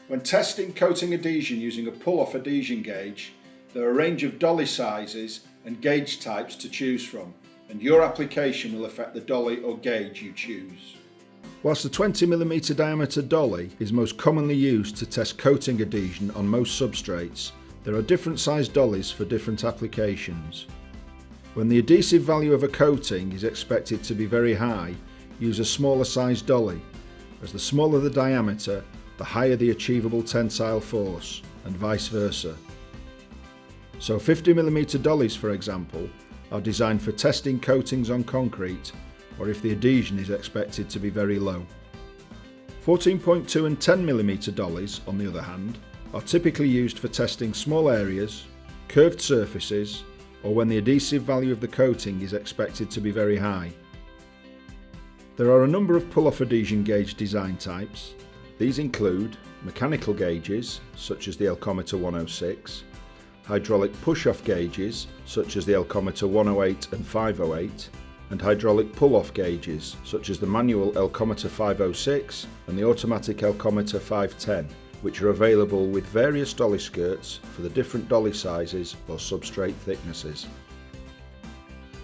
When testing coating adhesion using a pull-off adhesion gauge, there are a range of dolly sizes and gauge types to choose from, and your application will affect the dolly or gauge you choose. Whilst the 20mm diameter dolly is most commonly used to test coating adhesion on most substrates, there are different sized dollies for different applications. When the adhesive value of a coating is expected to be very high, use a smaller sized dolly, as the smaller the diameter, the higher the achievable tensile force, and vice versa. So 50mm dollies, for example, are designed for testing coatings on concrete, or if the adhesion is expected to be very low. 14.2 and 10mm dollies, on the other hand, are typically used for testing small areas, curved surfaces, or when the adhesive value of the coating is expected to be very high. There are a number of pull-off adhesion gauge design types. These include mechanical gauges, such as the Elcometer 106, hydraulic push-off gauges, such as the Elcometer 108 and 508, and hydraulic pull-off gauges, such as the manual Elcometer 506 and the automatic Elcometer 510, which are available with various dolly skirts for the different dolly sizes or substrate thicknesses.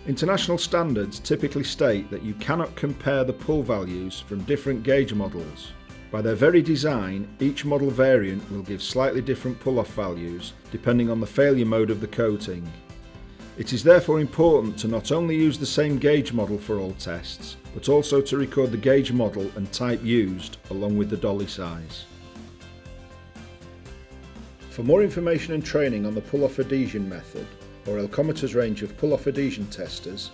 International standards typically state that you cannot compare the pull values from different gauge models. By their very design, each model variant will give slightly different pull-off values depending on the failure mode of the coating. It is therefore important to not only use the same gauge model for all tests, but also to record the gauge model and type used along with the dolly size. For more information and training on the pull-off adhesion method or Elcometer's range of pull-off adhesion testers,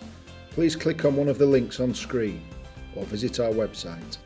please click on one of the links on screen or visit our website.